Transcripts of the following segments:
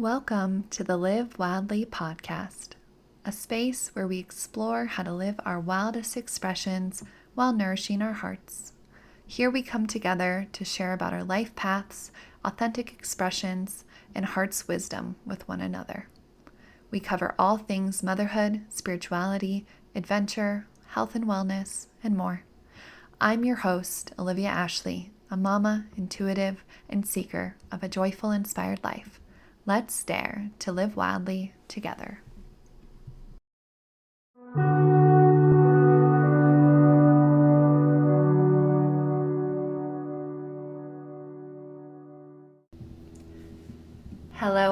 Welcome to the Live Wildly podcast, a space where we explore how to live our wildest expressions while nourishing our hearts. Here we come together to share about our life paths, authentic expressions, and heart's wisdom with one another. We cover all things motherhood, spirituality, adventure, health and wellness, and more. I'm your host, Olivia Ashley, a mama, intuitive, and seeker of a joyful, inspired life. Let's dare to live wildly together.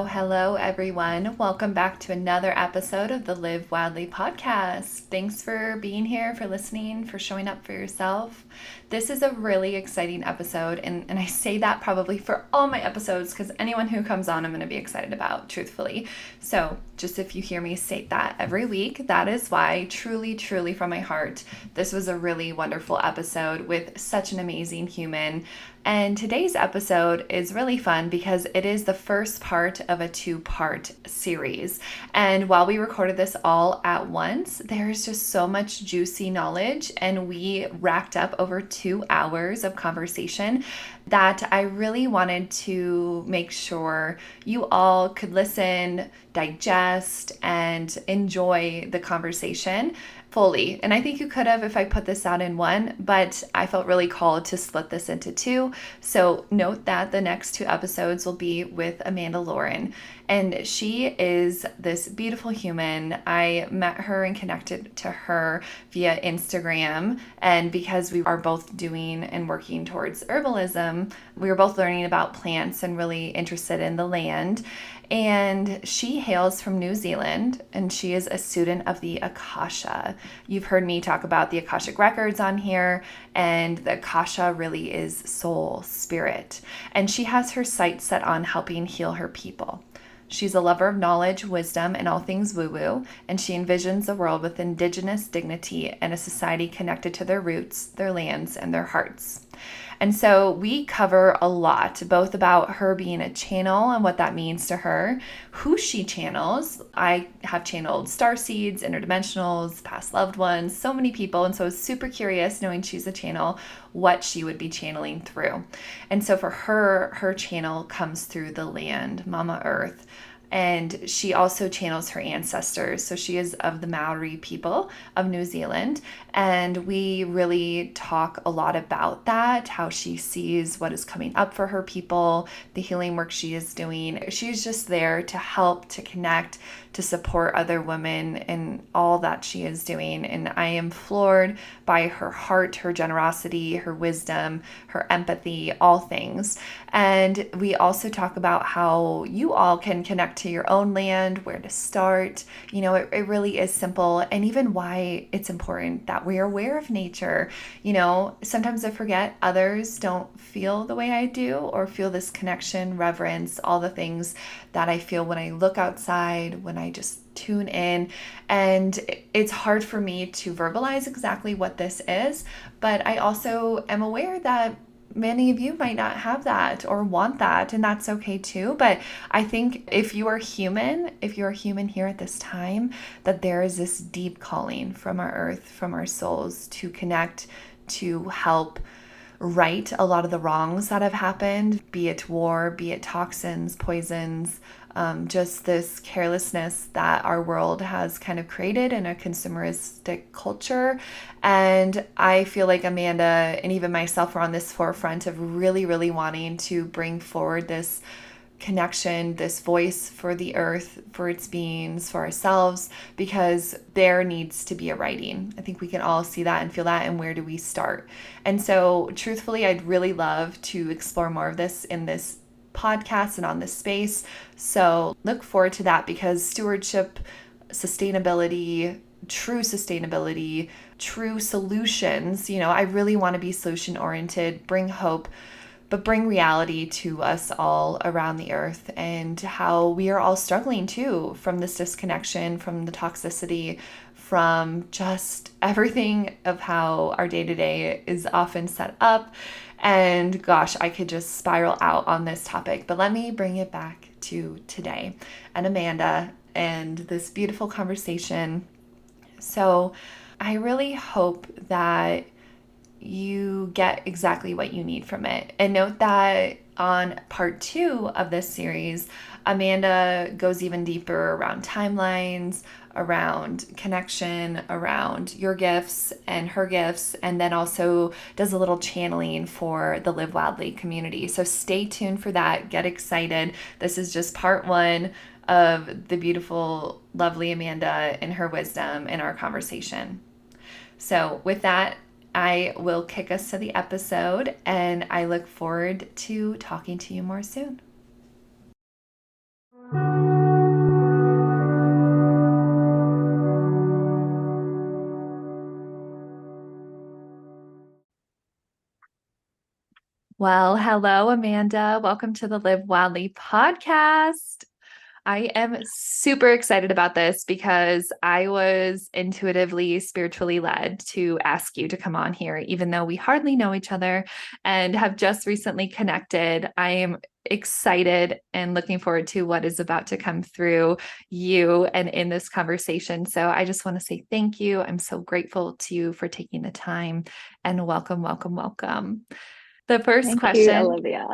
Hello, everyone. Welcome back to another episode of the Live Wildly podcast. Thanks for being here, for listening, for showing up for yourself. This is a really exciting episode, and I say that probably for all my episodes because anyone who comes on, I'm going to be excited about, truthfully. So just if you hear me state that every week, that is why, truly from my heart, this was a really wonderful episode with such an amazing human. And today's episode is really fun because it is the first part of a two-part series. And while we recorded this all at once, there's just so much juicy knowledge, and we racked up over 2 hours of conversation that I really wanted to make sure you all could listen, digest, and enjoy the conversation fully. And I think you could have if I put this out in one, but I felt really called to split this into two. So note that the next 2 episodes will be with Amanda Lorin. And she is this beautiful human. I met her and connected to her via Instagram. And because we are both doing and working towards herbalism, we were both learning about plants and really interested in the land. And she hails from New Zealand, and she is a student of the Akasha. You've heard me talk about the Akashic records on here, and the Akasha really is soul, spirit. And she has her sights set on helping heal her people. She's a lover of knowledge, wisdom, and all things woo-woo, and she envisions a world with indigenous dignity and a society connected to their roots, their lands, and their hearts. And so we cover a lot, both about her being a channel and what that means to her, who she channels. I have channeled starseeds, interdimensionals, past loved ones, so many people. And so I was super curious, knowing she's a channel, what she would be channeling through. And so for her channel comes through the land, Mama Earth. And she also channels her ancestors. So she is of the Maori people of New Zealand. And we really talk a lot about that, how she sees what is coming up for her people, the healing work she is doing. She's just there to help, to connect, to support other women in all that she is doing. And I am floored by her heart, her generosity, her wisdom, her empathy, all things. And we also talk about how you all can connect to your own land, where to start. You know, it really is simple, and even why it's important that we're aware of nature. You know, sometimes I forget others don't feel the way I do, or feel this connection, reverence, all the things that I feel when I look outside, when I just tune in. And it's hard for me to verbalize exactly what this is, but I also am aware that many of you might not have that or want that, and that's okay too. But I think if you are human here at this time, that there is this deep calling from our earth, from our souls, to connect, to help right a lot of the wrongs that have happened, be it war, be it toxins, poisons, just this carelessness that our world has kind of created in a consumeristic culture. And I feel like Amanda and even myself are on this forefront of really wanting to bring forward this connection, this voice for the earth, for its beings, for ourselves, because there needs to be a writing. I think we can all see that and feel that, and where do we start? And so truthfully, I'd really love to explore more of this in this podcast and on this space. So look forward to that, because stewardship, sustainability, true solutions, you know, I really want to be solution oriented, bring hope, but bring reality to us all around the earth, and how we are all struggling too from this disconnection, from the toxicity, from just everything of how our day-to-day is often set up. And gosh, I could just spiral out on this topic, but let me bring it back to today and Amanda and this beautiful conversation. So I really hope that you get exactly what you need from it. And note that on part 2 of this series, Amanda goes even deeper around timelines, around connection, around your gifts and her gifts, and then also does a little channeling for the Live Wildly community. So stay tuned for that. Get excited. This is just part 1 of the beautiful, lovely Amanda and her wisdom in our conversation. So, with that, I will kick us to the episode, and I look forward to talking to you more soon. Well, hello, Amanda. Welcome to the Live Wildly podcast. I am super excited about this because I was intuitively, spiritually led to ask you to come on here, even though we hardly know each other and have just recently connected. I am excited and looking forward to what is about to come through you and in this conversation. So I just want to say thank you. I'm so grateful to you for taking the time, and welcome, welcome, welcome. The first Thank question. you, Olivia.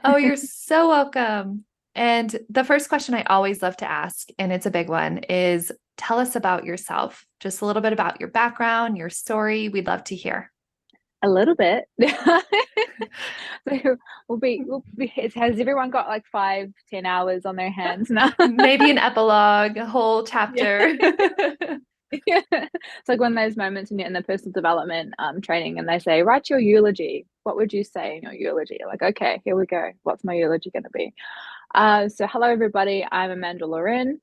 Oh, you're so welcome. And the first question I always love to ask, and it's a big one, is tell us about yourself. Just a little bit about your background, your story. We'd love to hear. A little bit. So has everyone got like 5-10 hours on their hands now? Maybe an epilogue, a whole chapter. Yeah. It's like one of those moments when you're in the personal development training and they say, write your eulogy. What would you say in your eulogy? Like, okay, here we go. What's my eulogy going to be? So hello, everybody. I'm Amanda Lorin.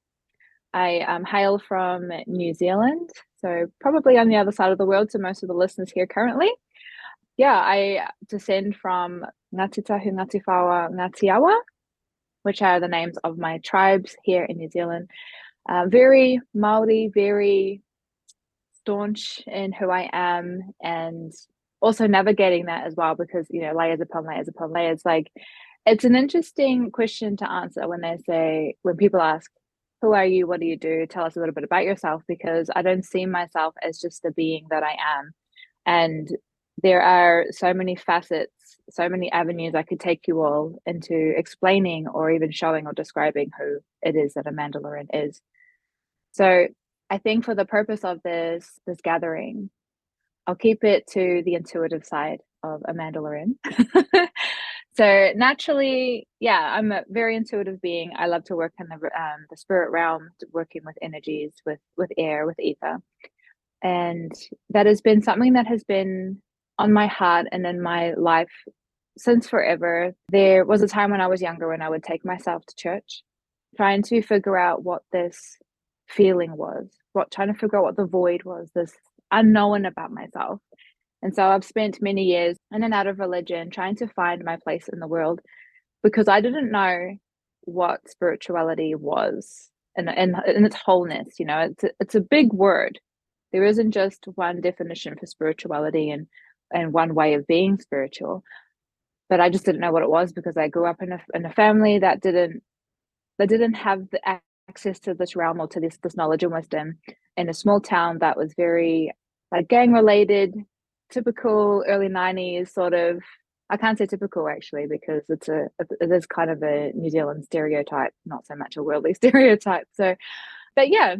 I hail from New Zealand, so probably on the other side of the world to most of the listeners here currently. Yeah, I descend from Ngāti Tahu, Ngāti Whaoa, Ngāti Awa, which are the names of my tribes here in New Zealand. Very Maori, very staunch in who I am, and also navigating that as well because, layers upon layers upon layers. Like, it's an interesting question to answer when people ask, who are you? What do you do? Tell us a little bit about yourself, because I don't see myself as just the being that I am. And there are so many facets, so many avenues I could take you all into explaining or even showing or describing who it is that Amanda Lorin is. So I think for the purpose of this gathering, I'll keep it to the intuitive side of Amanda Lorin. So naturally, yeah, I'm a very intuitive being. I love to work in the spirit realm, working with energies, with air, with ether. And that has been something that has been on my heart and in my life since forever. There was a time when I was younger when I would take myself to church, trying to figure out what this feeling was, trying to figure out what the void was, this unknown about myself. And so I've spent many years in and out of religion trying to find my place in the world because I didn't know what spirituality was in its wholeness. It's a big word. There isn't just one definition for spirituality and one way of being spiritual. But I just didn't know what it was because I grew up in a family that didn't have the access to this realm or to this knowledge and wisdom, in a small town that was very like gang related, typical early 90s sort of. I can't say typical actually because it is kind of a New Zealand stereotype, not so much a worldly stereotype. So, but yeah,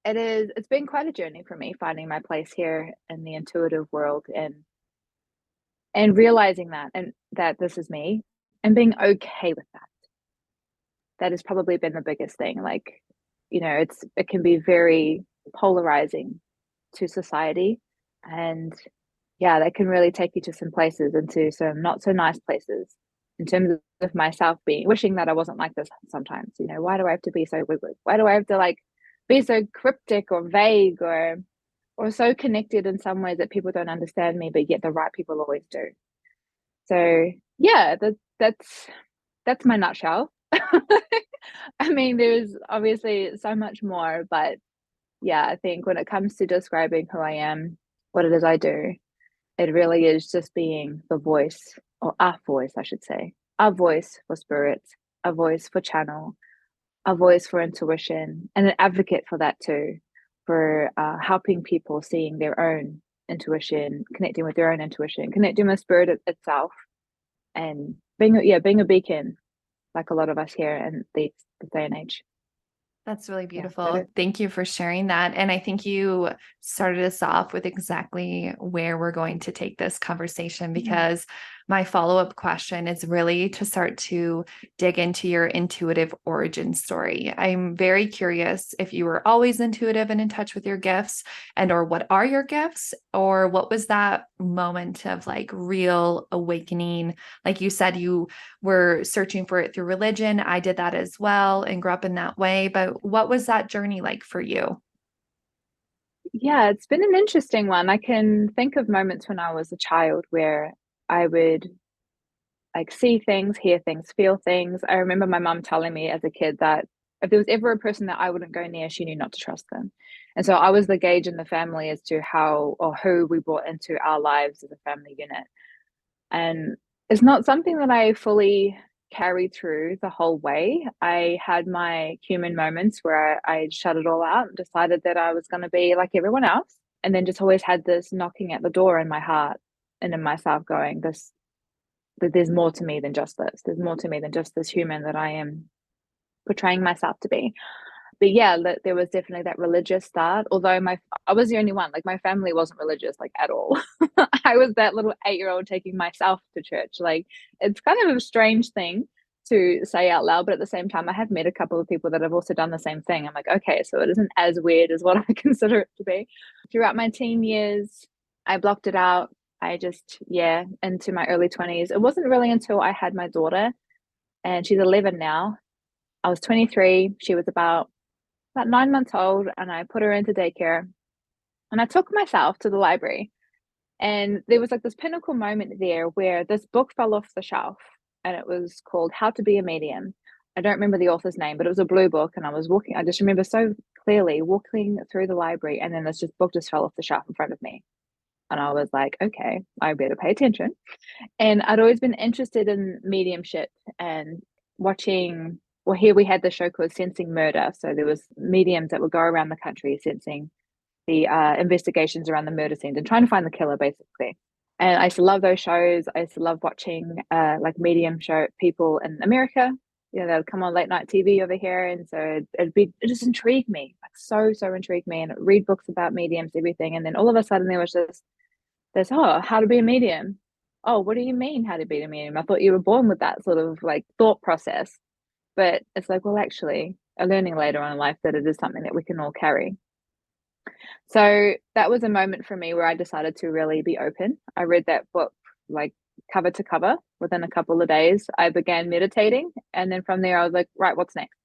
it's been quite a journey for me finding my place here in the intuitive world and realizing that this is me and being okay with that. That has probably been the biggest thing. Like, it can be very polarizing to society, and yeah, that can really take you to some places, into some not so nice places, in terms of myself wishing that I wasn't like this sometimes. Why do I have to be so why do I have to like be so cryptic or vague or so connected in some ways that people don't understand me, but yet the right people always do. So yeah, that's my nutshell. I mean, there's obviously so much more, but yeah, I think when it comes to describing who I am, what it is I do, it really is just being the voice, or our voice, I should say, our voice for spirit, a voice for channel, a voice for intuition, and an advocate for that too, for helping people seeing their own intuition, connecting with their own intuition, connecting with spirit itself, and being a beacon, like a lot of us here in the day and age. That's really Yeah, that beautiful. is. Thank you for sharing that. And I think you started us off with exactly where we're going to take this conversation, Mm. because my follow-up question is really to start to dig into your intuitive origin story. I'm very curious if you were always intuitive and in touch with your gifts, and or what are your gifts, or what was that moment of like real awakening? Like you said, you were searching for it through religion. I did that as well and grew up in that way. But what was that journey like for you? Yeah, it's been an interesting one. I can think of moments when I was a child where I would like see things, hear things, feel things. I remember my mum telling me as a kid that if there was ever a person that I wouldn't go near, she knew not to trust them. And so I was the gauge in the family as to how or who we brought into our lives as a family unit. And it's not something that I fully carried through the whole way. I had my human moments where I shut it all out and decided that I was going to be like everyone else. And then just always had this knocking at the door in my heart and in myself going, this that there's more to me than just this. There's more to me than just this human that I am portraying myself to be. But yeah, there was definitely that religious start. Although I was the only one. Like my family wasn't religious like at all. I was that little 8-year-old taking myself to church. Like it's kind of a strange thing to say out loud, but at the same time, I have met a couple of people that have also done the same thing. I'm like, okay, so it isn't as weird as what I consider it to be. Throughout my teen years, I blocked it out. I just, yeah, into my early 20s. It wasn't really until I had my daughter, and she's 11 now. I was 23. She was about 9 months old, and I put her into daycare. And I took myself to the library, and there was like this pinnacle moment there where this book fell off the shelf, and it was called How to Be a Medium. I don't remember the author's name, but it was a blue book. And I just remember so clearly walking through the library, and then this just book just fell off the shelf in front of me. And I was like, okay, I better pay attention. And I'd always been interested in mediumship and watching. Well, here we had the show called Sensing Murder. So there was mediums that would go around the country sensing the investigations around the murder scenes and trying to find the killer, basically. And I used to love those shows. I used to love watching like medium show people in America. You know, they would come on late night TV over here, and so it just intrigued me, like so intrigued me, and I'd read books about mediums, everything. And then all of a sudden there was this, oh, how to be a medium. Oh, what do you mean how to be a medium? I thought you were born with that sort of like thought process. But it's like, well, actually, I'm learning later on in life that it is something that we can all carry. So that was a moment for me where I decided to really be open. I read that book like cover to cover within a couple of days. I began meditating. And then from there, I was like, right, what's next?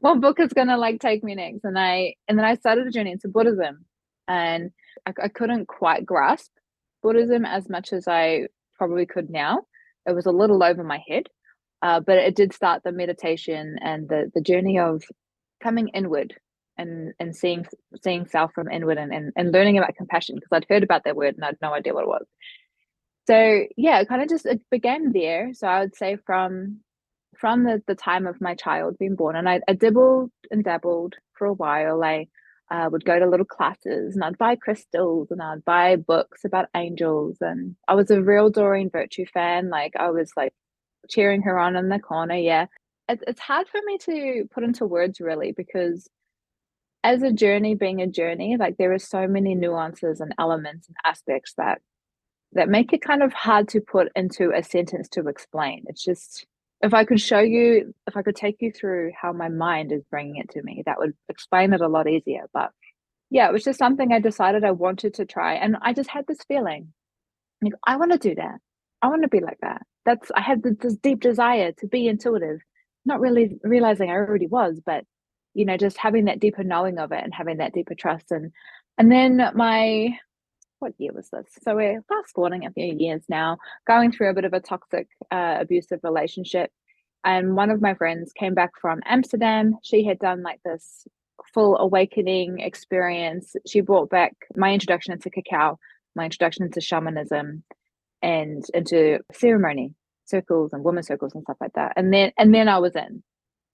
What book is gonna like take me next? And then I started a journey into Buddhism, and I couldn't quite grasp Buddhism as much as I probably could now. It was a little over my head, but it did start the meditation and the journey of coming inward and seeing self from inward, and learning about compassion, because I'd heard about that word and I had no idea what it was. So yeah, it kind of just it began there. So I would say from the time of my child being born, and I dibbled and dabbled for a while. I would go to little classes, and I'd buy crystals, and I'd buy books about angels, and I was a real Doreen Virtue fan. Like I was like cheering her on in the corner. Yeah, it's hard for me to put into words really, because as a journey being a journey, like there are so many nuances and elements and aspects that make it kind of hard to put into a sentence to explain. It's just, if I could show you, if I could take you through how my mind is bringing it to me, that would explain it a lot easier. But yeah, it was just something I decided I wanted to try. And I just had this feeling like, I want to do that. I want to be like that. I had this deep desire to be intuitive, not really realizing I already was, but just having that deeper knowing of it and having that deeper trust. And then what year was this? So we're fast forwarding a few years now, going through a bit of a toxic, abusive relationship. And one of my friends came back from Amsterdam. She had done like this full awakening experience. She brought back my introduction into cacao, my introduction into shamanism, and into ceremony. circles and women's circles and stuff like that. And then I was in.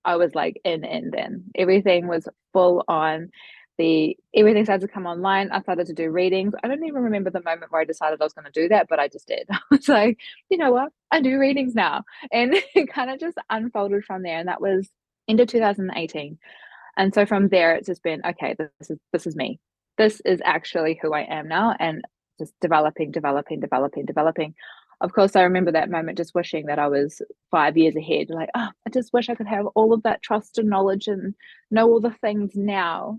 I was like in then. Everything was full on. Everything started to come online. I started to do readings. I don't even remember the moment where I decided I was going to do that, but I just did. I was like, you know what? I do readings now. And it kind of just unfolded from there. And that was into 2018. And so from there, it's just been, okay, this is me. This is actually who I am now. And just developing. Of course, I remember that moment just wishing that I was 5 years ahead. Like, oh, I just wish I could have all of that trust and knowledge and know all the things now.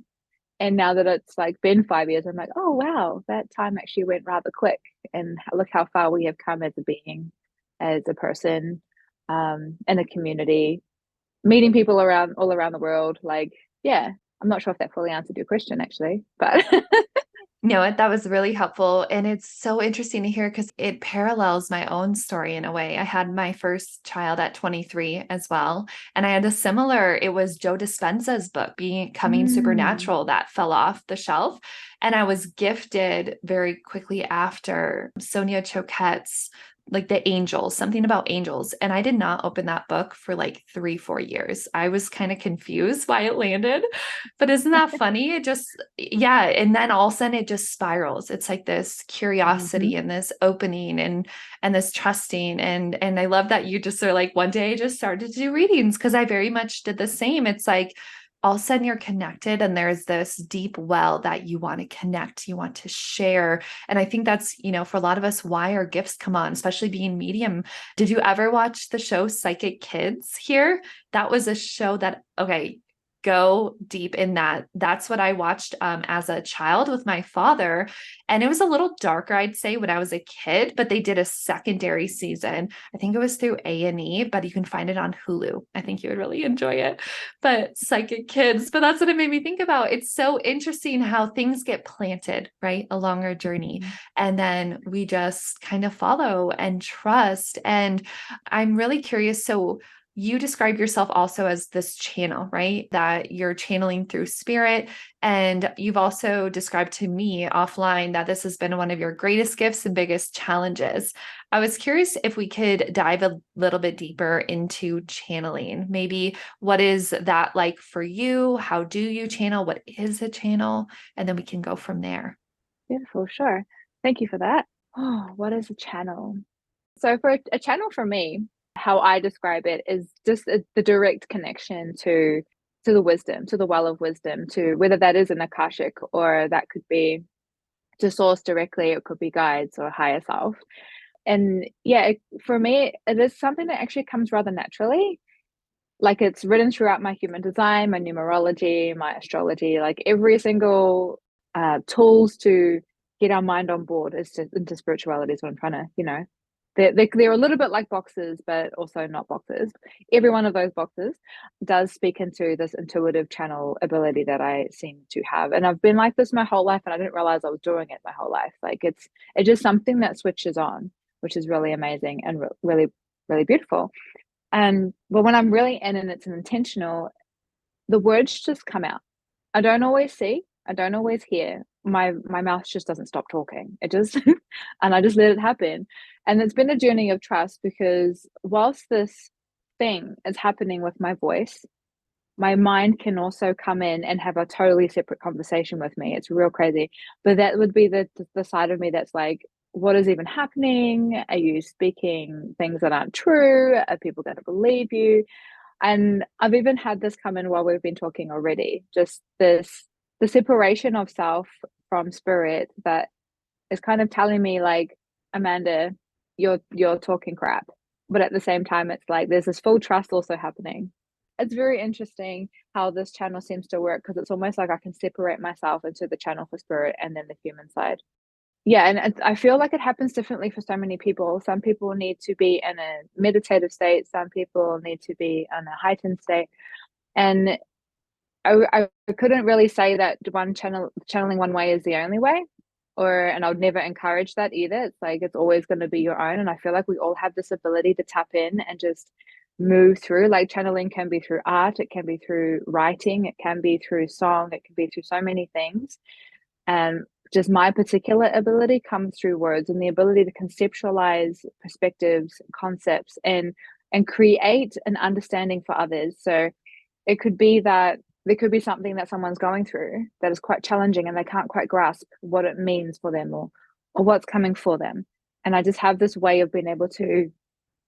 And now that it's like been 5 years, I'm like, oh wow, that time actually went rather quick. And look how far we have come as a being, as a person, in a community, meeting people around all around the world. Like, yeah, I'm not sure if that fully answered your question actually, but No, that was really helpful. And it's so interesting to hear because it parallels my own story in a way. I had my first child at 23 as well. And I had a similar, it was Joe Dispenza's book, Becoming mm, Supernatural, that fell off the shelf. And I was gifted very quickly after Sonia Choquette's like the angels, something about angels. And I did not open that book for like 3, 4 years. I was kind of confused why it landed. But isn't that funny? It just, yeah. And then all of a sudden it just spirals. It's like this mhm. curiosity and this opening and this trusting. And I love that you just are like, one day I just started to do readings because I very much did the same. It's like all of a sudden you're connected and there's this deep well that you want to connect, you want to share. And I think that's, for a lot of us, why our gifts come on, especially being medium. Did you ever watch the show Psychic Kids here? That was a show that, okay, go deep in that. That's what I watched as a child with my father. And it was a little darker, I'd say, when I was a kid, but they did a secondary season. I think it was through A&E, but you can find it on Hulu. I think you would really enjoy it. But Psychic Kids, but that's what it made me think about. It's so interesting how things get planted, right, along our journey. And then we just kind of follow and trust. And I'm really curious. So, you describe yourself also as this channel, right? That you're channeling through spirit. And you've also described to me offline that this has been one of your greatest gifts and biggest challenges. I was curious if we could dive a little bit deeper into channeling. Maybe what is that like for you? How do you channel? What is a channel? And then we can go from there. Beautiful, sure. Thank you for that. Oh, what is a channel? So for a channel for me, how I describe it is just the direct connection to the wisdom, to the well of wisdom, to whether that is an Akashic or that could be to source directly, it could be guides or higher self. And yeah, for me, it is something that actually comes rather naturally. Like it's written throughout my human design, my numerology, my astrology, like every single tools to get our mind on board is into spirituality is what I'm trying to, they're a little bit like boxes, but also not boxes. Every one of those boxes does speak into this intuitive channel ability that I seem to have. And I've been like this my whole life, and I didn't realize I was doing it my whole life. Like it's just something that switches on, which is really amazing and really, really beautiful. And but when I'm really in and it's intentional, the words just come out. I don't always see, I don't always hear. My mouth just doesn't stop talking. It just and I just let it happen. And it's been a journey of trust because whilst this thing is happening with my voice, my mind can also come in and have a totally separate conversation with me. It's real crazy. But that would be the side of me that's like, what is even happening? Are you speaking things that aren't true? Are people going to believe you? And I've even had this come in while we've been talking already. Just the separation of self from spirit that is kind of telling me like, Amanda, you're talking crap. But at the same time, it's like there's this full trust also happening. It's very interesting how this channel seems to work because it's almost like I can separate myself into the channel for spirit and then the human side. Yeah, and I feel like it happens differently for so many people. Some people need to be in a meditative state, some people need to be in a heightened state. And I couldn't really say that channeling one way is the only way, and I would never encourage that either. It's like it's always going to be your own. And I feel like we all have this ability to tap in and just move through. Like channeling can be through art, it can be through writing, it can be through song, it can be through so many things. And just my particular ability comes through words and the ability to conceptualize perspectives, concepts, and create an understanding for others. So it could be that there could be something that someone's going through that is quite challenging and they can't quite grasp what it means for them, or what's coming for them. And I just have this way of being able to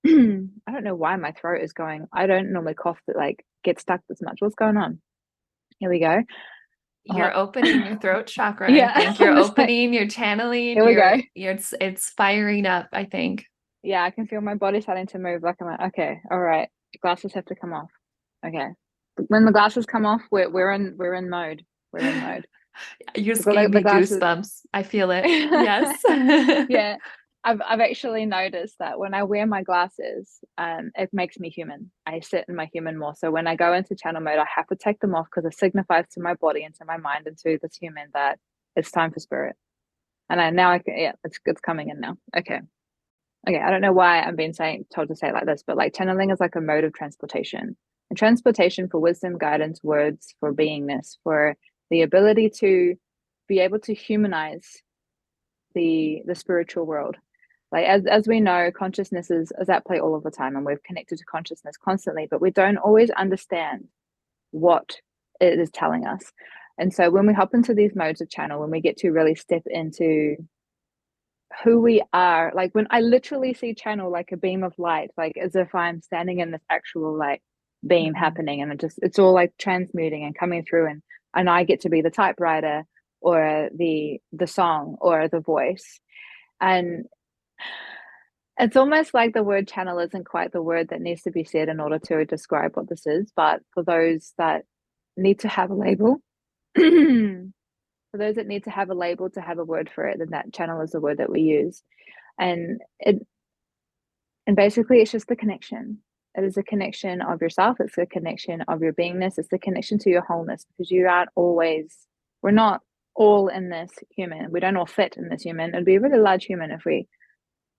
I don't know why my throat is going. I don't normally cough that like get stuck this much. What's going on? Here we go. You're opening your throat chakra, I Yeah, think. You're I'm just like, opening, you're channeling, here we go. it's firing up, I think. Yeah, I can feel my body starting to move. Like I'm like, okay, all right, the glasses have to come off. Okay, when the glasses come off, we're in mode. We're in mode. You just gave Like the me glasses. goosebumps. I feel it. Yes. Yeah, I've actually noticed that when I wear my glasses, it makes me human. I sit in my human more. So when I go into channel mode, I have to take them off because it signifies to my body and to my mind and to this human that it's time for spirit. And I can, yeah, it's coming in now. Okay. Okay, I don't know why I'm being told to say it like this, but like channeling is like a mode of transportation. And transportation for wisdom, guidance, words, for beingness, for the ability to be able to humanize the spiritual world. Like as we know, consciousness is at play all of the time, and we're connected to consciousness constantly, but we don't always understand what it is telling us. And so when we hop into these modes of channel, when we get to really step into who we are, like when I literally see channel like a beam of light, like as if I'm standing in this actual like beam happening, and it's all like transmuting and coming through, and I get to be the typewriter or the song or the voice. And it's almost like the word channel isn't quite the word that needs to be said in order to describe what this is, but for those that need to have a label for those that need to have a label, to have a word for it, then that channel is the word that we use. And basically it's just the connection. It is a connection of yourself, it's a connection of your beingness, it's the connection to your wholeness, because we're not all in this human. We don't all fit in this human. It'd be a really large human if we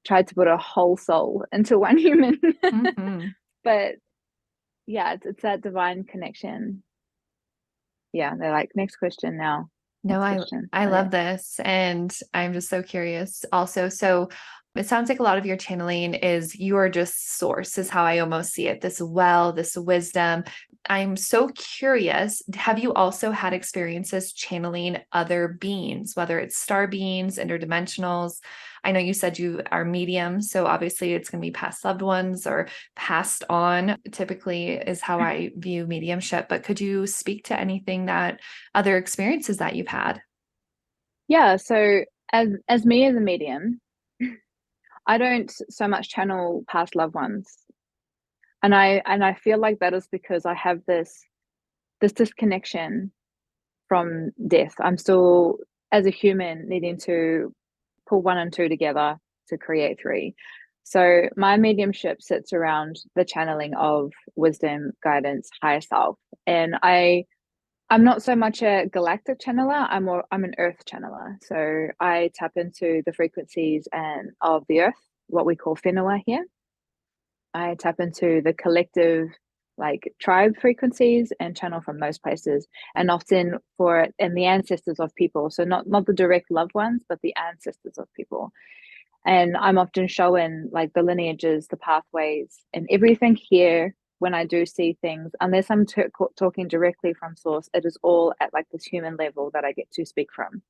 tried to put a whole soul into one human. Mm-hmm. But yeah, it's that divine connection. Yeah, they're like, next question now. No, Next I question. I Okay. love this, and I'm just so curious also. So it sounds like a lot of your channeling is you are just source, is how I almost see it. This well, this wisdom. I'm so curious. Have you also had experiences channeling other beings, whether it's star beings, interdimensionals? I know you said you are medium, so obviously it's going to be past loved ones or passed on, typically is how I view mediumship. But could you speak to anything that other experiences that you've had? Yeah, so as me as a medium, I don't so much channel past loved ones. And I feel like that is because I have this disconnection from death. I'm still, as a human, needing to pull one and two together to create three. So my mediumship sits around the channeling of wisdom, guidance, higher self. And I'm not so much a galactic channeler. I'm an earth channeler. So I tap into the frequencies and of the earth, what we call whenua here. I tap into the collective like tribe frequencies and channel from those places, and often for and the ancestors of people. So not the direct loved ones, but the ancestors of people. And I'm often showing like the lineages, the pathways, and everything here. When I do see things, unless I'm talking directly from source, it is all at like this human level that I get to speak from.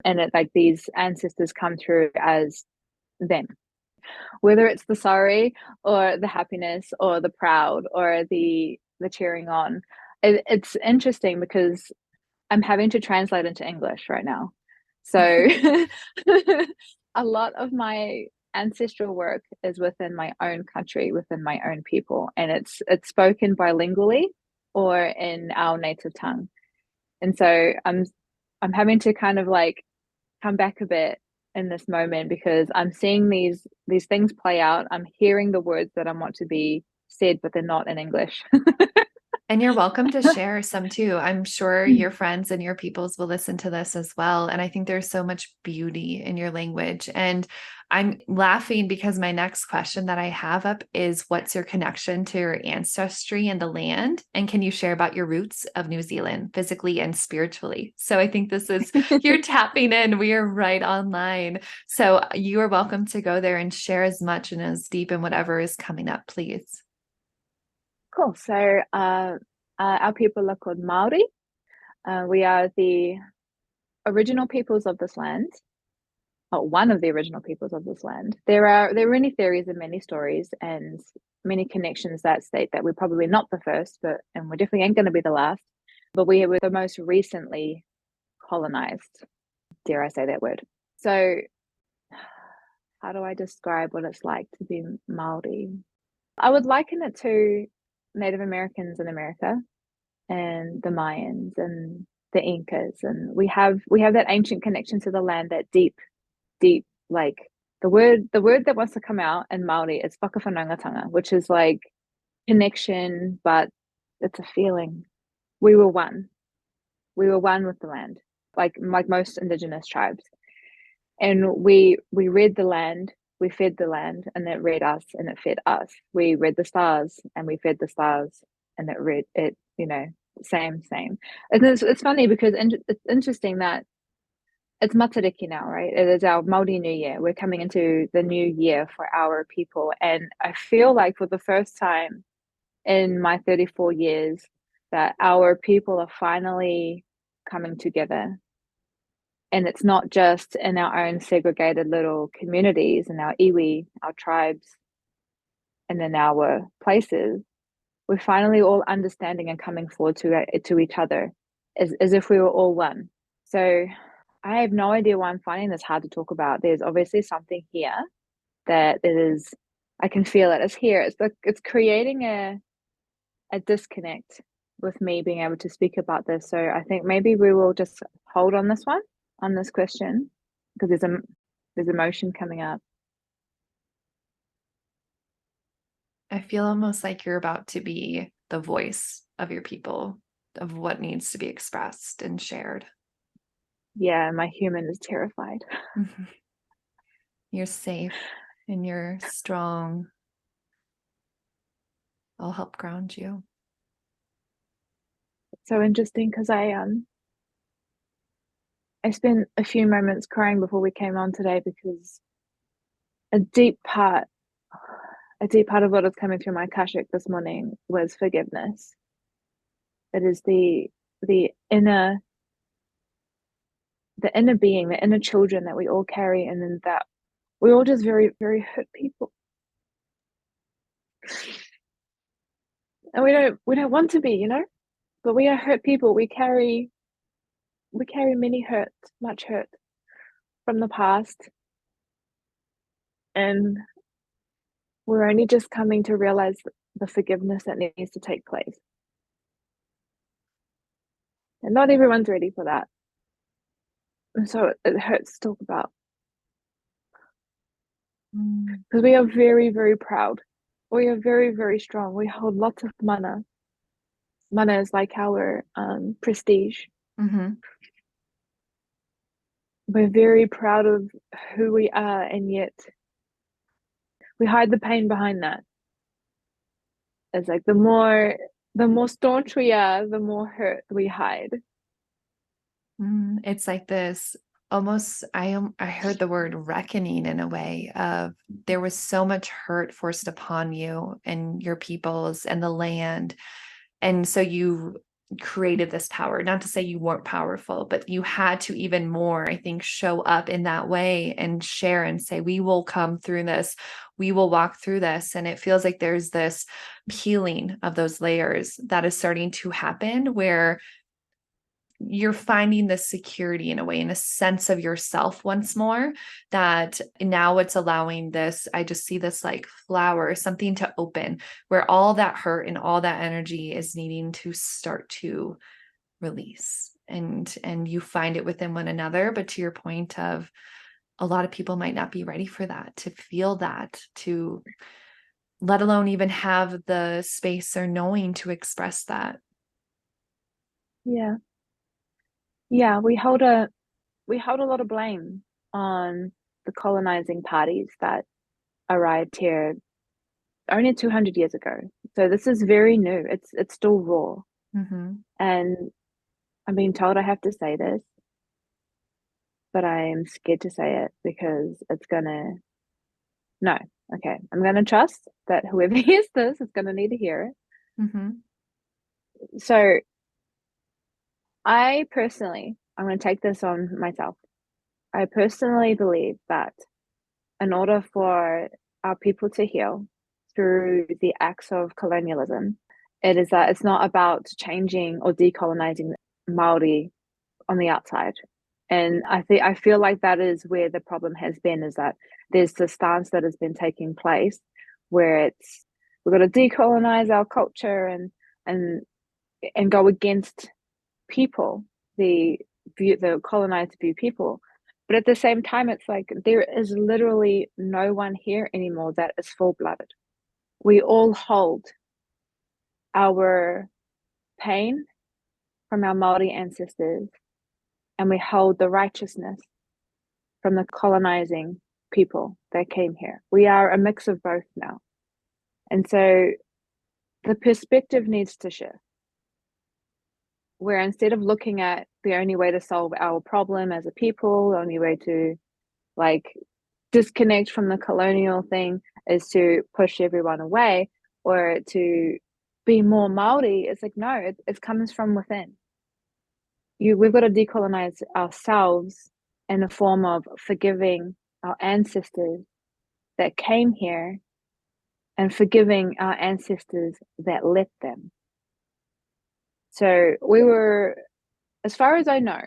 And it like these ancestors come through as them, whether it's the sorry or the happiness or the proud or the cheering on. It's interesting because I'm having to translate into English right now. So a lot of my ancestral work is within my own country, within my own people, and it's spoken bilingually or in our native tongue. And so I'm having to kind of like come back a bit in this moment because I'm seeing these things play out. I'm hearing the words that I want to be said, but they're not in English. And you're welcome to share some too. I'm sure your friends and your peoples will listen to this as well. And I think there's so much beauty in your language. And I'm laughing because my next question that I have up is, what's your connection to your ancestry and the land? And can you share about your roots of New Zealand, physically and spiritually? So I think this is, you're tapping in. We are right online. So you are welcome to go there and share as much and as deep in whatever is coming up, please. Cool. So our people are called Maori. We are the original peoples of this land. Oh, one of the original peoples of this land. There are many theories and many stories and many connections that state that we're probably not the first, and we definitely ain't going to be the last. But we were the most recently colonized. Dare I say that word? So, how do I describe what it's like to be Maori? I would liken it to Native Americans in America and the Mayans and the Incas, and we have that ancient connection to the land, that deep, like the word that wants to come out in Maori is whakawhanaungatanga, which is like connection, but it's a feeling. We were one. We were one with the land, like most indigenous tribes. And we read the land, we fed the land, and it read us and it fed us. We read the stars and we fed the stars and it read it, same. And it's funny because it's interesting that it's Matariki now, right? It is our Māori New Year. We're coming into the new year for our people. And I feel like for the first time in my 34 years that our people are finally coming together. And it's not just in our own segregated little communities and our iwi, our tribes, and in our places. We're finally all understanding and coming forward to each other as if we were all one. So I have no idea why I'm finding this hard to talk about. There's obviously something here that it is, I can feel it. It's here. It's creating a disconnect with me being able to speak about this. So I think maybe we will just hold on this one, on this question, because there's emotion coming up. I feel almost like you're about to be the voice of your people, of what needs to be expressed and shared. Yeah, my human is terrified. You're safe and you're strong. I'll help ground you. It's so interesting because I spent a few moments crying before we came on today because a deep part of what was coming through my Akashic this morning was forgiveness. It is the inner being, the inner children that we all carry, and then that we all just very, very hurt people. And we don't want to be, but we are hurt people. We carry many hurt, much hurt from the past. And we're only just coming to realize the forgiveness that needs to take place. And not everyone's ready for that. And so it hurts to talk about. Because we are very, very proud. We are very, very strong. We hold lots of mana. Mana is like our prestige. Mm-hmm. We're very proud of who we are, and yet we hide the pain behind that. It's like the more staunch we are, the more hurt we hide. It's like this almost, I heard the word reckoning in a way of there was so much hurt forced upon you and your peoples and the land. And so you created this power, not to say you weren't powerful, but you had to even more, I think, show up in that way and share and say, we will come through this. We will walk through this. And it feels like there's this peeling of those layers that is starting to happen where you're finding this security in a way, in a sense of yourself once more, that now it's allowing this, I just see this like flower, something to open where all that hurt and all that energy is needing to start to release. And you find it within one another. But to your point of a lot of people might not be ready for that, to feel that, to let alone even have the space or knowing to express that. Yeah. Yeah, we hold a lot of blame on the colonizing parties that arrived here only 200 years ago. So this is very new. It's still raw. Mm-hmm. And I'm being told I have to say this, but I'm scared to say it because it's gonna no. Okay. I'm gonna trust that whoever hears this is gonna need to hear Mm-hmm. it. So I'm gonna take this on myself. I personally believe that in order for our people to heal through the acts of colonialism, it is that it's not about changing or decolonizing Maori on the outside. And I feel like that is where the problem has been, is that there's the stance that has been taking place where it's we've got to decolonize our culture and and go against people, the colonized view people. But at the same time, it's like there is literally no one here anymore that is full blooded. We all hold our pain from our Maori ancestors, and we hold the righteousness from the colonizing people that came here. We are a mix of both now. And so the perspective needs to shift, where instead of looking at the only way to solve our problem as a people, the only way to like disconnect from the colonial thing is to push everyone away or to be more Maori. It's like, no, it comes from within. We've got to decolonize ourselves in the form of forgiving our ancestors that came here and forgiving our ancestors that let them. So we were, as far as I know,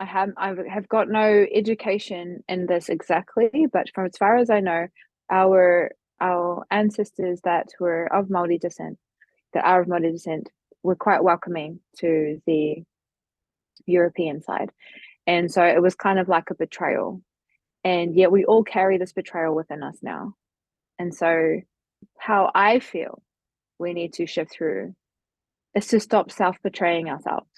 I have got no education in this exactly, but from as far as I know, our ancestors that were of Maori descent, that are of Maori descent, were quite welcoming to the European side. And so it was kind of like a betrayal. And yet we all carry this betrayal within us now. And so how I feel we need to shift through is to stop self-betraying ourselves,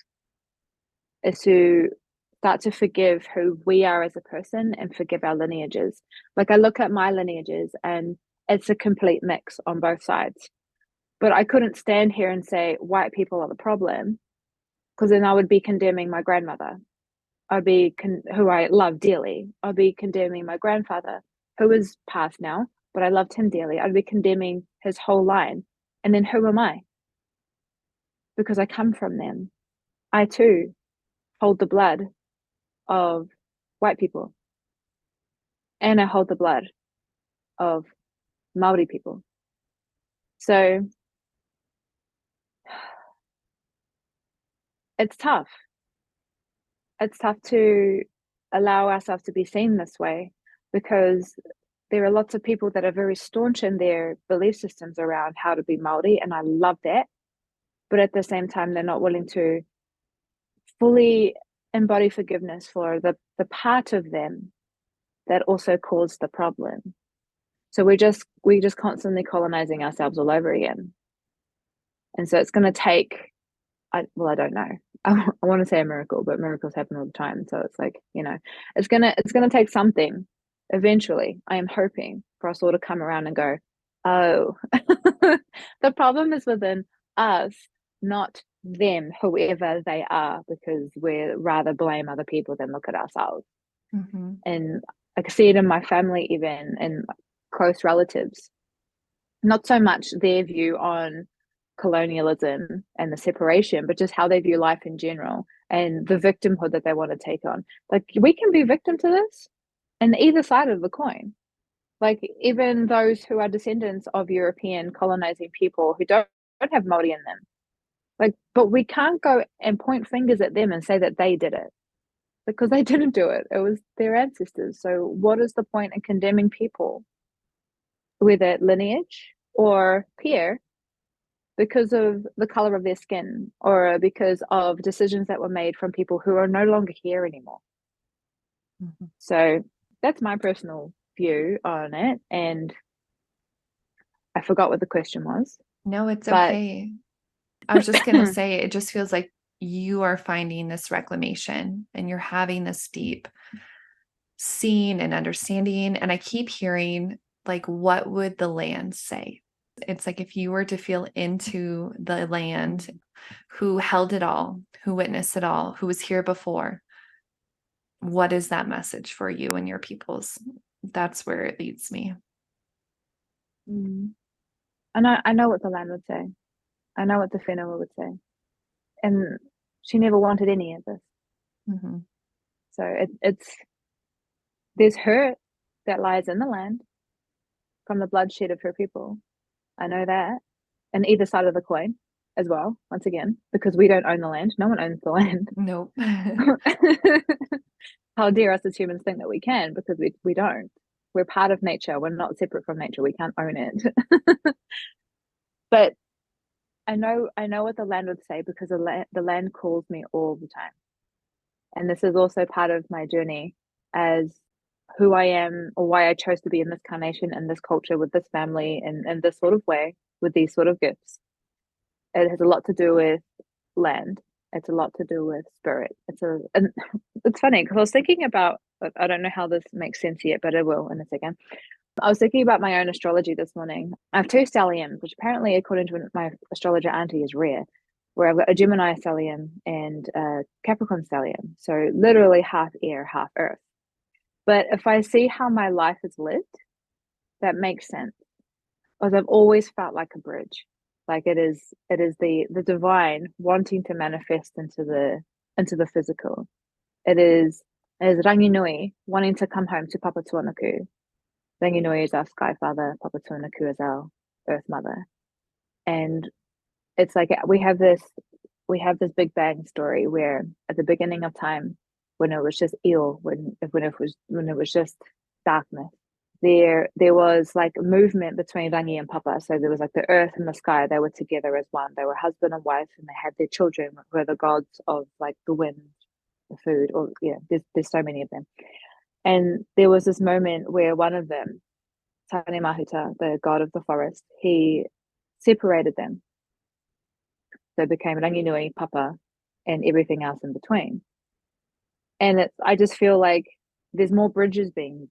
is to start to forgive who we are as a person and forgive our lineages. Like I look at my lineages and it's a complete mix on both sides. But I couldn't stand here and say white people are the problem, because then I would be condemning my grandmother. Who I love dearly. I'd be condemning my grandfather, who is passed now, but I loved him dearly. I'd be condemning his whole line. And then who am I? Because I come from them. I too hold the blood of white people, and I hold the blood of Maori people. So it's tough. It's tough to allow ourselves to be seen this way, because there are lots of people that are very staunch in their belief systems around how to be Maori, and I love that. But at the same time, they're not willing to fully embody forgiveness for the part of them that also caused the problem. So we're just constantly colonizing ourselves all over again. And so it's going to take, I don't know. I want to say a miracle, but miracles happen all the time. So it's like, it's gonna take something eventually. I am hoping for us all to come around and go, oh, the problem is within us, not them, whoever they are, because we rather blame other people than look at ourselves. Mm-hmm. And I can see it in my family, even in close relatives. Not so much their view on colonialism and the separation, but just how they view life in general and the victimhood that they want to take on. Like we can be victim to this in either side of the coin. Like even those who are descendants of European colonizing people who don't have Maori in them. Like, but we can't go and point fingers at them and say that they did it, because they didn't do it. It was their ancestors. So what is the point in condemning people, whether lineage or peer, because of the color of their skin or because of decisions that were made from people who are no longer here anymore? Mm-hmm. So that's my personal view on it. And I forgot what the question was, No, it's but okay. I was just going to say, it just feels like you are finding this reclamation and you're having this deep seeing and understanding. And I keep hearing, like, what would the land say? It's like if you were to feel into the land, who held it all, who witnessed it all, who was here before, what is that message for you and your peoples? That's where it leads me. mm, I know what the land would say. I know what the whenua would say. And she never wanted any of this. Mm-hmm. So it's there's hurt that lies in the land from the bloodshed of her people. I know that. And either side of the coin as well, once again, because we don't own the land. No one owns the land. Nope. How dare us as humans think that we can, because we don't. We're part of nature. We're not separate from nature. We can't own it. But I know what the land would say, because the land calls me all the time. And this is also part of my journey as who I am, or why I chose to be in this carnation, in this culture, with this family, and in this sort of way, with these sort of gifts. It has a lot to do with land. It's a lot to do with spirit. And it's funny because I was thinking about, I don't know how this makes sense yet, but it will in a second. I was thinking about my own astrology this morning. I have two stelliums, which apparently, according to my astrologer auntie, is rare. Where I've got a Gemini stellium and a Capricorn stellium. So literally half air, half earth. But if I see how my life is lived, that makes sense. Because I've always felt like a bridge. Like it is the divine wanting to manifest into the physical. It is Rangi Nui wanting to come home to Papa Tuanaku. Rangi Nui is our sky father, Papa Tuanaku is our earth mother. And it's like we have this Big Bang story where at the beginning of time, when it was just ill, when it was just darkness, there was like a movement between Rangi and Papa. So there was like the earth and the sky, they were together as one. They were husband and wife, and they had their children who are the gods of like the wind, the food, or yeah, there's so many of them. And there was this moment where one of them, Tane Mahuta, the god of the forest, he separated them. So it became Rangi Nui, Papa, and everything else in between. And I just feel like there's more bridges being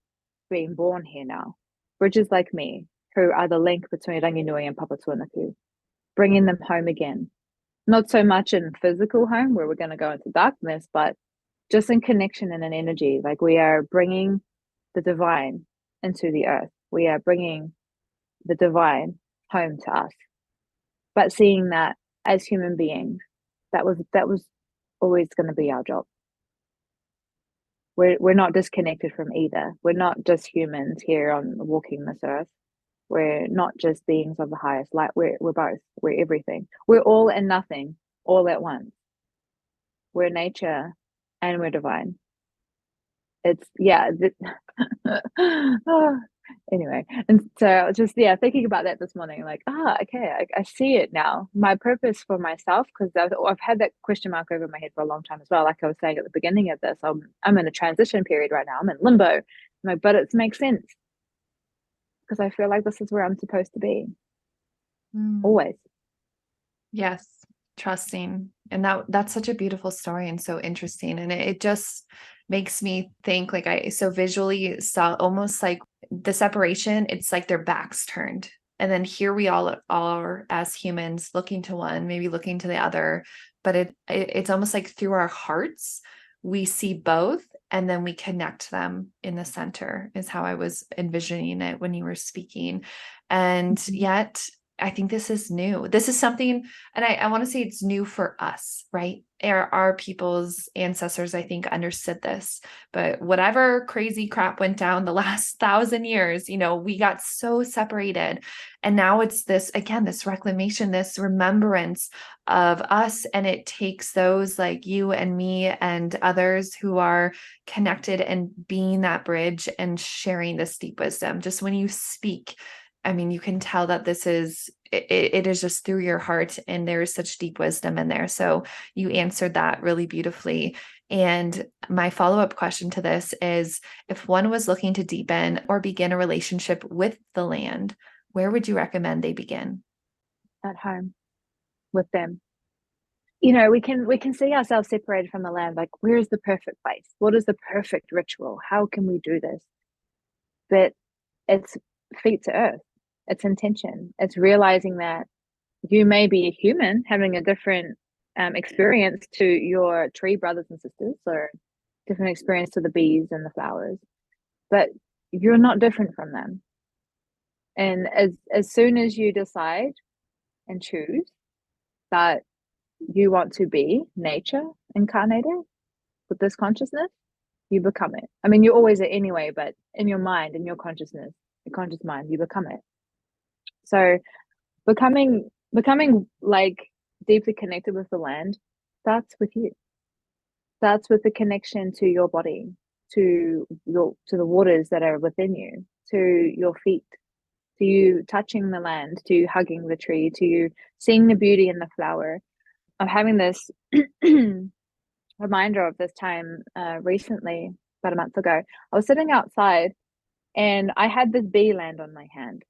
born here now. Bridges like me, who are the link between Ranginui and Papatuanaku, bringing them home again. Not so much in physical home where we're going to go into darkness, but just in connection and in energy. Like we are bringing the divine into the earth. We are bringing the divine home to us. But seeing that as human beings, that was always going to be our job. We're not disconnected from either. We're not just humans here on walking this earth. We're not just beings of the highest light. We're both. We're everything. We're all and nothing, all at once. We're nature and we're divine. It's yeah. Anyway, and so just thinking about that this morning, like okay, I see it now. My purpose for myself, because I've had that question mark over my head for a long time as well. Like I was saying at the beginning of this, I'm in a transition period right now. I'm in limbo, like, but it makes sense because I feel like this is where I'm supposed to be always. Yes, trusting. And that's such a beautiful story and so interesting. And it just makes me think, like, I so visually saw almost like the separation, it's like their backs turned. And then here we all are as humans looking to one, maybe looking to the other, but it's almost like through our hearts, we see both and then we connect them in the center, is how I was envisioning it when you were speaking. And Mhm. yet I think this is new. This is something, and I want to say it's new for us, right? Our people's ancestors, I think, understood this. But whatever crazy crap went down the last 1,000 years, we got so separated. And now it's this, again, this reclamation, this remembrance of us. And it takes those like you and me and others who are connected and being that bridge and sharing this deep wisdom. Just when you speak, I mean, you can tell that it is just through your heart, and there is such deep wisdom in there. So you answered that really beautifully. And my follow-up question to this is, if one was looking to deepen or begin a relationship with the land, Where would you recommend they begin? At home with them. You know, we can see ourselves separated from the land. Like, where is the perfect place? What is the perfect ritual? How can we do this? But it's feet to earth. It's intention. It's realizing that you may be a human having a different experience to your tree brothers and sisters, or different experience to the bees and the flowers, but you're not different from them. And as soon as you decide and choose that you want to be nature incarnated with this consciousness, you become it. I mean, you're always it anyway, but in your mind, in your consciousness, your conscious mind, you become it. So becoming like deeply connected with the land starts with you. Starts with the connection to your body, to the waters that are within you, to your feet, to you touching the land, to you hugging the tree, to you seeing the beauty in the flower. I'm having this reminder of this time recently, about a month ago. I was sitting outside and I had this bee land on my hand.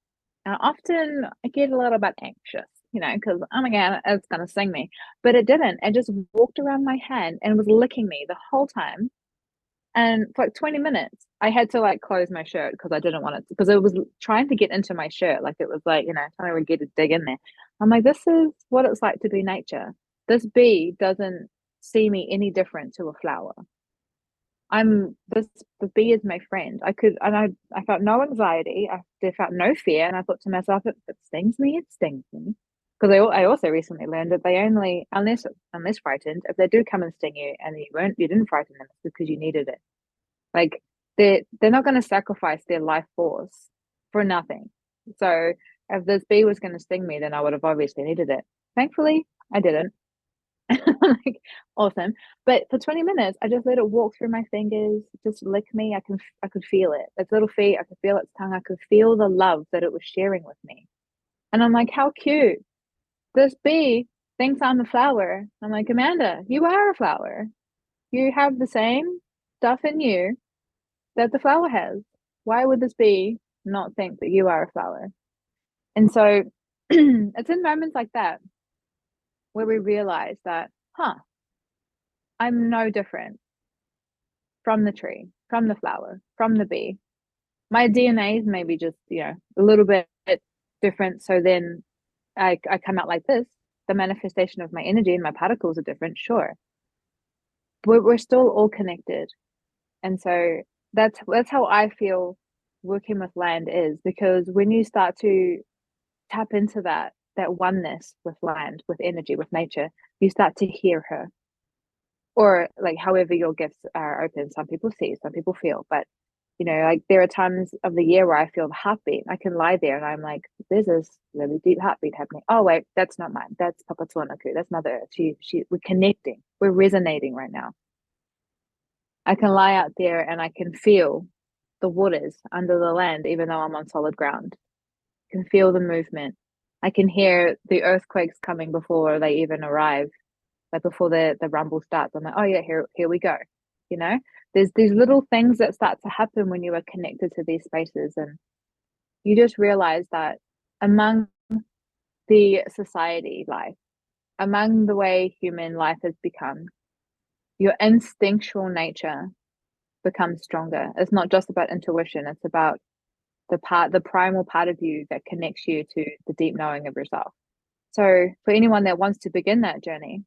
Now, often I get a little bit anxious, you know, because oh my God, it's going to sting me. But it didn't. It just walked around my hand and was licking me the whole time. And for like 20 minutes, I had to like close my shirt because I didn't want it, because it was trying to get into my shirt. Like, it was like, you know, trying to get to dig in there. I'm like, this is what it's like to be nature. This bee doesn't see me any different to a flower. The bee is my friend. I felt no anxiety. I felt no fear. And I thought to myself, if it stings me, it stings me. Because I also recently learned that they only, unless frightened, if they do come and sting you and you didn't frighten them, it's because you needed it. Like, they're not going to sacrifice their life force for nothing. So if this bee was going to sting me, then I would have obviously needed it. Thankfully, I didn't. Like, awesome. But for 20 minutes, I just let it walk through my fingers, just lick me. I could feel it. Its little feet, I could feel its tongue, I could feel the love that it was sharing with me. And I'm like, how cute. This bee thinks I'm a flower. I'm like, Amanda, you are a flower. You have the same stuff in you that the flower has. Why would this bee not think that you are a flower? And so it's in moments like that where we realize that, huh, I'm no different from the tree, from the flower, from the bee. My DNA is maybe just, you know, a little bit different. So then I come out like this. The manifestation of my energy and my particles are different, sure. But we're still all connected. And so that's how I feel working with land is, because when you start to tap into that oneness with land, with energy, with nature, you start to hear her. Or like however your gifts are open. Some people see, some people feel, but you know, like there are times of the year where I feel the heartbeat. I can lie there and I'm like, there's this really deep heartbeat happening. Oh wait, that's not mine. That's Papa Tuanaku. That's Mother Earth. We're connecting. We're resonating right now. I can lie out there and I can feel the waters under the land, even though I'm on solid ground. I can feel the movement. I can hear the earthquakes coming before they even arrive, like before the rumble starts. I'm like, oh yeah, here we go. You know, there's these little things that start to happen when you are connected to these spaces, and you just realize that among the society life, among the way human life has become, your instinctual nature becomes stronger. It's not just about intuition, it's about the primal part of you that connects you to the deep knowing of yourself. So for anyone that wants to begin that journey,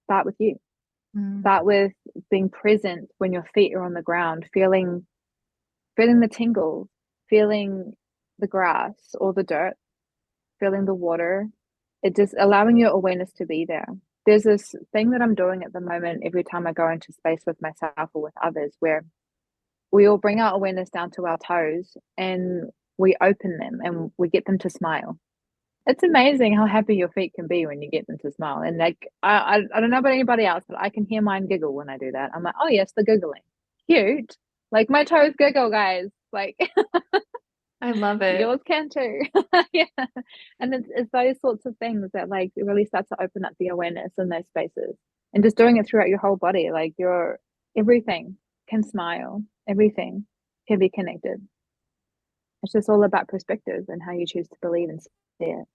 start with you. Start with being present when your feet are on the ground, feeling the tingles, feeling the grass or the dirt, feeling the water. It just allowing your awareness to be there. There's this thing that I'm doing at the moment every time I go into space with myself or with others, where we all bring our awareness down to our toes and we open them and we get them to smile. It's amazing how happy your feet can be when you get them to smile. And like, I don't know about anybody else, but I can hear mine giggle when I do that. I'm like, oh yes, the giggling, cute. Like my toes giggle, guys. Like I love it. yours can too. Yeah, and it's those sorts of things that like it really starts to open up the awareness in those spaces, and just doing it throughout your whole body. Like your everything can smile, everything can be connected. It's just all about perspective and how you choose to believe and see it.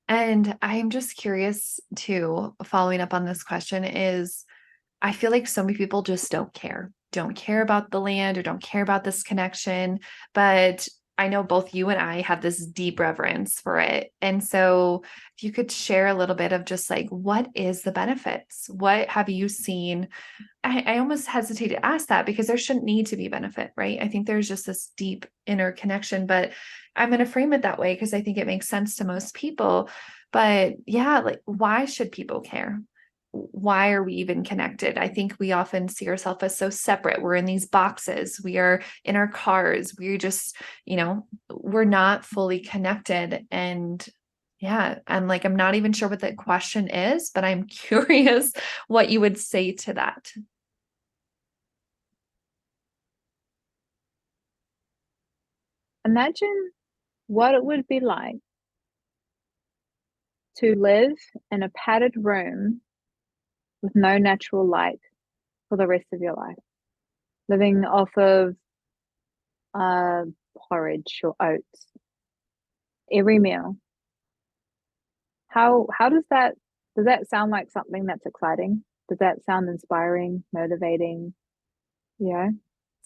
And I'm just curious too, following up on this question is I feel like so many people just don't care about the land or don't care about this connection. But I know both you and I have this deep reverence for it. And so if you could share a little bit of just like, what is the benefits? What have you seen? I almost hesitate to ask that because there shouldn't need to be benefit, right? I think there's just this deep inner connection, but I'm going to frame it that way because I think it makes sense to most people. But yeah, like, why should people care? Why are we even connected? I think we often see ourselves as so separate. We're in these boxes, we are in our cars, we're just, we're not fully connected. And yeah, I'm not even sure what the question is, but I'm curious what you would say to that. Imagine what it would be like to live in a padded room with no natural light for the rest of your life, living off of uh, porridge or oats every meal. How does that sound like something that's exciting? Does that sound inspiring, motivating? Yeah.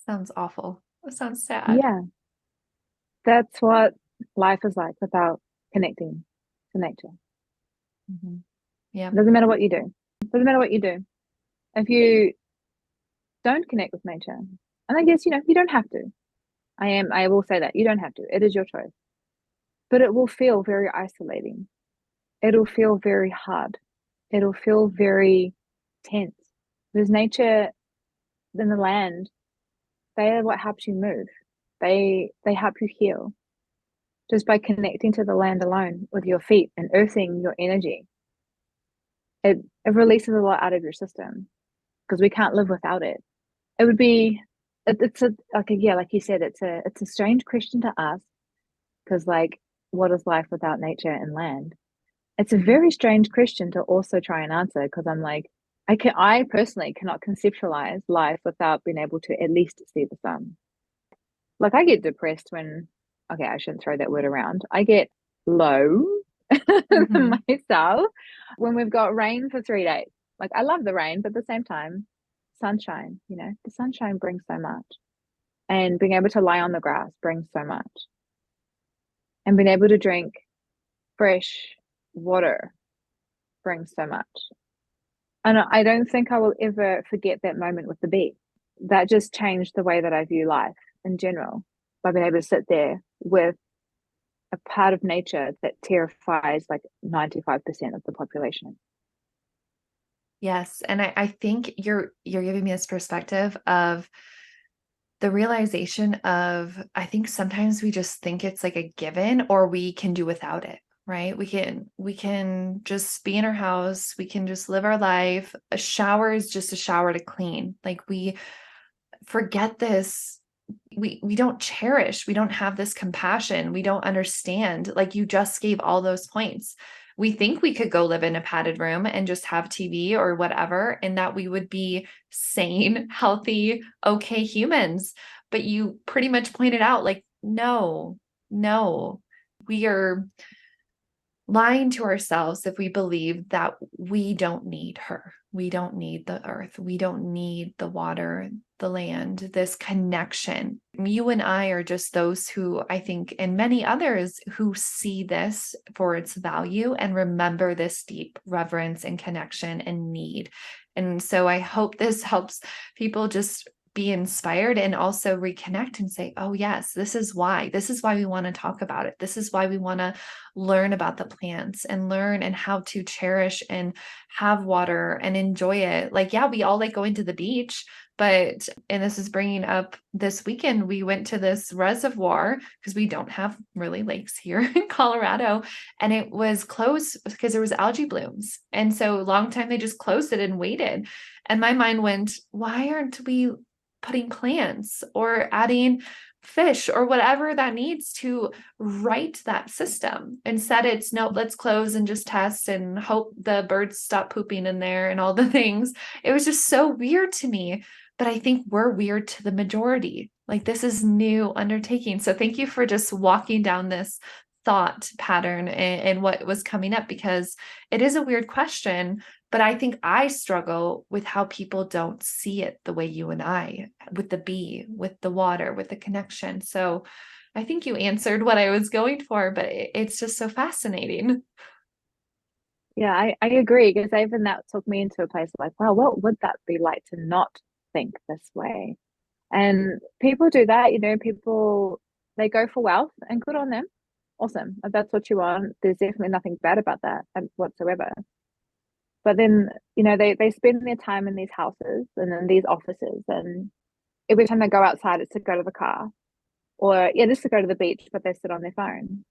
Sounds awful. It sounds sad. Yeah. That's what life is like without connecting to nature. Mhm. Yeah. It doesn't matter what you do. It doesn't matter what you do. If you don't connect with nature, and I guess, you don't have to. I will say that. You don't have to. It is your choice. But it will feel very isolating. It'll feel very hard. It'll feel very tense. Because nature and the land, they are what helps you move. They help you heal. Just by connecting to the land alone with your feet and earthing your energy, it releases a lot out of your system because we can't live without it. It would be it's a like a, yeah, like you said, it's a strange question to ask because like what is life without nature and land? It's a very strange question to also try and answer because I'm like, I personally cannot conceptualize life without being able to at least see the sun. Like I get depressed when, okay, I shouldn't throw that word around. I get low Mhm. myself when we've got rain for 3 days. Like I love the rain, but at the same time, sunshine, the sunshine brings so much. And being able to lie on the grass brings so much. And being able to drink fresh water brings so much. And I don't think I will ever forget that moment with the bee. That just changed the way that I view life in general by being able to sit there with a part of nature that terrifies like 95% of the population. Yes. And I think you're giving me this perspective of the realization of I think sometimes we just think it's like a given or we can do without it, right? We can just be in our house, we can just live our life. A shower is just a shower to clean. Like we forget this. We don't cherish, we don't have this compassion, we don't understand. Like you just gave all those points. We think we could go live in a padded room and just have TV or whatever, and that we would be sane, healthy, okay humans. But you pretty much pointed out, like, no, no, we are lying to ourselves if we believe that we don't need her. We don't need the earth. We don't need the water, the land, this connection. You and I are just those who I think, and many others who see this for its value and remember this deep reverence and connection and need. And so I hope this helps people just be inspired and also reconnect and say, oh, yes, this is why. This is why we want to talk about it. This is why we want to learn about the plants and learn and how to cherish and have water and enjoy it. Like, yeah, we all like going to the beach, but, and this is bringing up this weekend, we went to this reservoir because we don't have really lakes here in Colorado, and it was closed because there was algae blooms. And so a long time they just closed it and waited. And my mind went, why aren't we putting plants or adding fish or whatever that needs to right that system? Instead, it's nope, let's close and just test and hope the birds stop pooping in there and all the things. It was just so weird to me. But I think we're weird to the majority. Like this is new undertaking. So thank you for just walking down this thought pattern and what was coming up, because it is a weird question, but I think I struggle with how people don't see it the way you and I, with the bee, with the water, with the connection. So I think you answered what I was going for, but it's just so fascinating. Yeah, I agree, because even that took me into a place like, wow, what would that be like to not think this way? And people do that, people, they go for wealth, and good on them. Awesome. If that's what you want, there's definitely nothing bad about that whatsoever. But then, they spend their time in these houses and in these offices, and every time they go outside, it's to go to the car, or yeah, just to go to the beach, but they sit on their phone.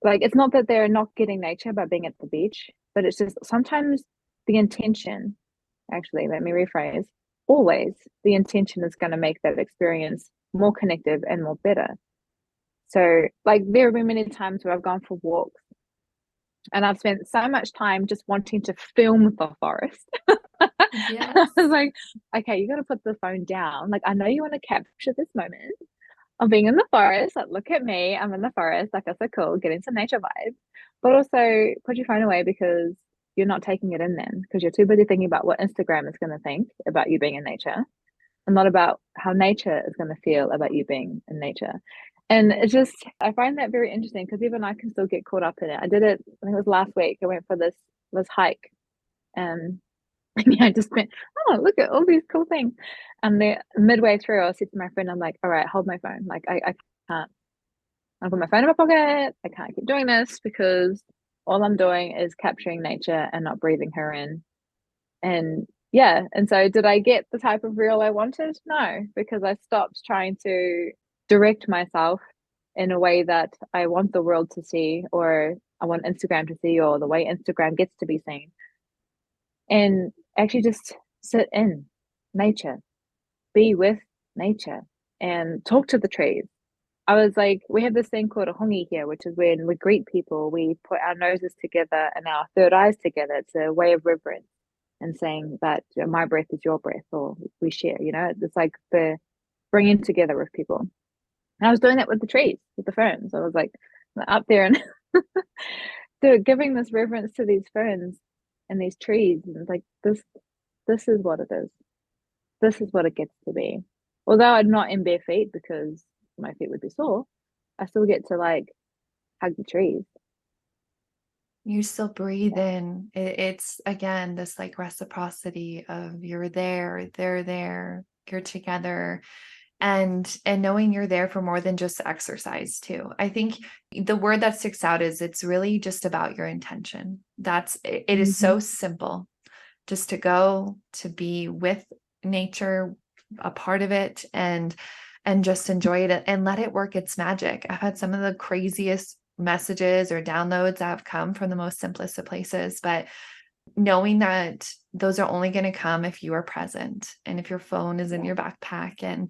Like, it's not that they're not getting nature by being at the beach, but it's just sometimes the intention, actually, let me rephrase, always the intention is going to make that experience more connective and more better. So, like, there have been many times where I've gone for walks and I've spent so much time just wanting to film the forest. I was Yes. like, okay, you got to put the phone down. Like, I know you want to capture this moment of being in the forest. Like, look at me, I'm in the forest. Like, that's so cool, getting some nature vibes. But also put your phone away, because you're not taking it in then, because you're too busy thinking about what Instagram is going to think about you being in nature, and not about how nature is going to feel about you being in nature. And it's just, I find that very interesting, because even I can still get caught up in it. I did it, I think it was last week. I went for this hike, and yeah, I just went, oh, look at all these cool things. And then midway through, I said to my friend, I'm like, all right, hold my phone. Like, I can't, I put my phone in my pocket. I can't keep doing this, because all I'm doing is capturing nature and not breathing her in. And yeah, and so did I get the type of reel I wanted? No, because I stopped trying to direct myself in a way that I want the world to see, or I want Instagram to see, or the way Instagram gets to be seen. And actually just sit in nature, be with nature, and talk to the trees. I was like, we have this thing called a hongi here, which is when we greet people, we put our noses together and our third eyes together. It's a way of reverence and saying that, my breath is your breath, or we share, it's like the bringing together of people. And I was doing that with the trees, with the ferns. I was like up there and giving this reverence to these ferns and these trees. And like, this is what it is. This is what it gets to be. Although I'm not in bare feet, because my feet would be sore, I still get to like hug the trees. You still breathe Yeah. in. It's again this like reciprocity of you're there, they're there, you're together, and knowing you're there for more than just exercise too. I think the word that sticks out is it's really just about your intention. It is Mm-hmm. so simple, just to go to be with nature, a part of it, and just enjoy it and let it work its magic. I've had some of the craziest messages or downloads that have come from the most simplest of places, but knowing that those are only going to come if you are present and if your phone is in Yeah. your backpack, and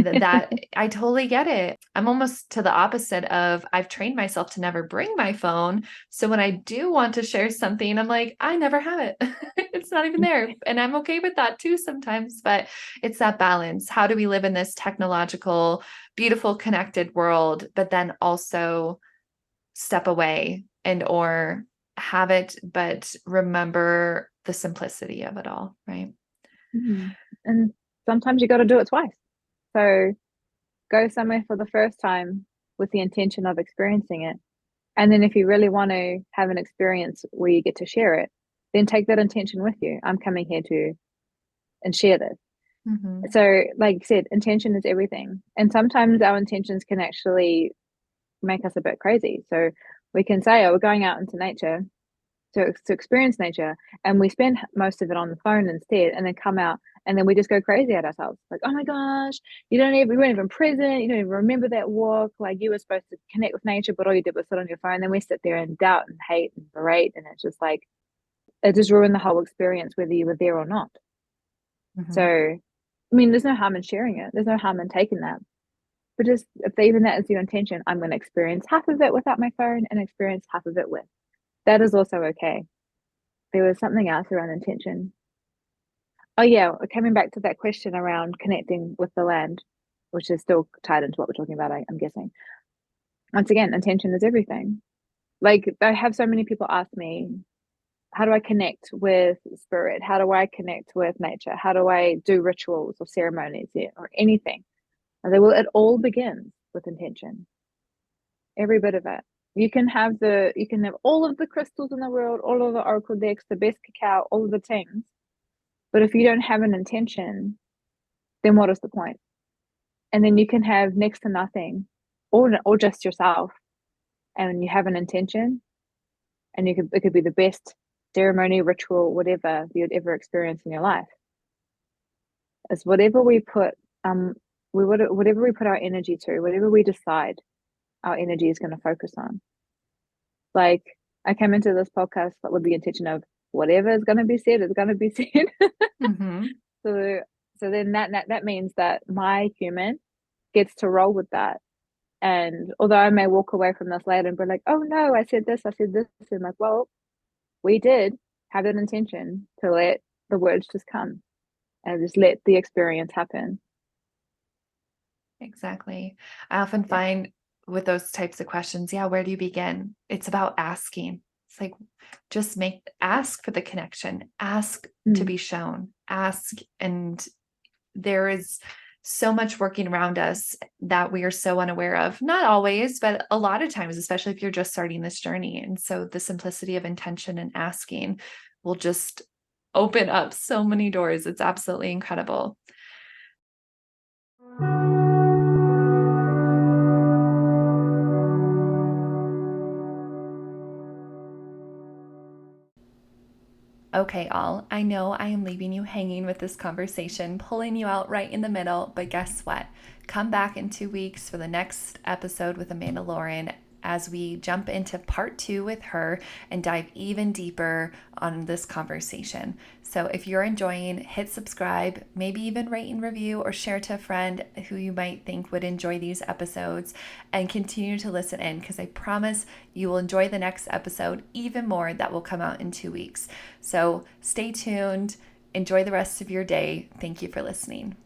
that I totally get it. I'm almost to the opposite of I've trained myself to never bring my phone. So when I do want to share something, I'm like, I never have it. It's not even there. And I'm okay with that too sometimes, but it's that balance. How do we live in this technological, beautiful, connected world, but then also step away and or have it, but remember the simplicity of it all, right? Mm-hmm. And sometimes you got to do it twice. So go somewhere for the first time with the intention of experiencing it. And then if you really want to have an experience where you get to share it, then take that intention with you. I'm coming here to and share this. Mm-hmm. So, like you said, intention is everything. And sometimes our intentions can actually make us a bit crazy. So we can say, oh, we're going out into nature to experience nature, and we spend most of it on the phone instead, and then come out and then we just go crazy at ourselves, like, oh my gosh, you weren't even present, you don't even remember that walk, like you were supposed to connect with nature, but all you did was sit on your phone. Then we sit there and doubt and hate and berate, and it's just like, it just ruined the whole experience whether you were there or not. So Mm-hmm. I mean, there's no harm in sharing it, there's no harm in taking that, but just if even that is your intention, I'm going to experience half of it without my phone and experience half of it with, that is also okay. There was something else around intention. Oh yeah, coming back to that question around connecting with the land. which is still tied into what we're talking about, I'm guessing. Once again, intention is everything. Like, I have so many people ask me, how do I connect with spirit? How do I connect with nature? How do I do rituals or ceremonies or anything? And they will, it all begins with intention. Every bit of it. You can have all of the crystals in the world, all of the oracle decks, the best cacao, all of the things. But if you don't have an intention, then what is the point? And then you can have next to nothing, or just yourself, and you have an intention, and it could be the best ceremony, ritual, whatever you'd ever experience in your life. It's whatever we put whatever we put our energy to, whatever we decide our energy is going to focus on. Like, I came into this podcast with the intention of whatever is going to be said is going to be said. Mm-hmm. So then that means that my human gets to roll with that. And although I may walk away from this later and be like, oh no, I said this, and like, well, we did have an intention to let the words just come and just let the experience happen. Exactly. I often find with those types of questions, where do you begin? It's about asking. It's like, just ask for the connection, ask to be shown, ask. And there is so much working around us that we are so unaware of. Not always, but a lot of times, especially if you're just starting this journey. And so the simplicity of intention and asking will just open up so many doors. It's absolutely incredible. Okay, all, I know I am leaving you hanging with this conversation, pulling you out right in the middle, but guess what? Come back in 2 weeks for the next episode with Amanda Lorin as we jump into part 2 with her and dive even deeper on this conversation. So if you're enjoying, hit subscribe, maybe even rate and review or share to a friend who you might think would enjoy these episodes, and continue to listen in, because I promise you will enjoy the next episode even more that will come out in 2 weeks. So stay tuned. Enjoy the rest of your day. Thank you for listening.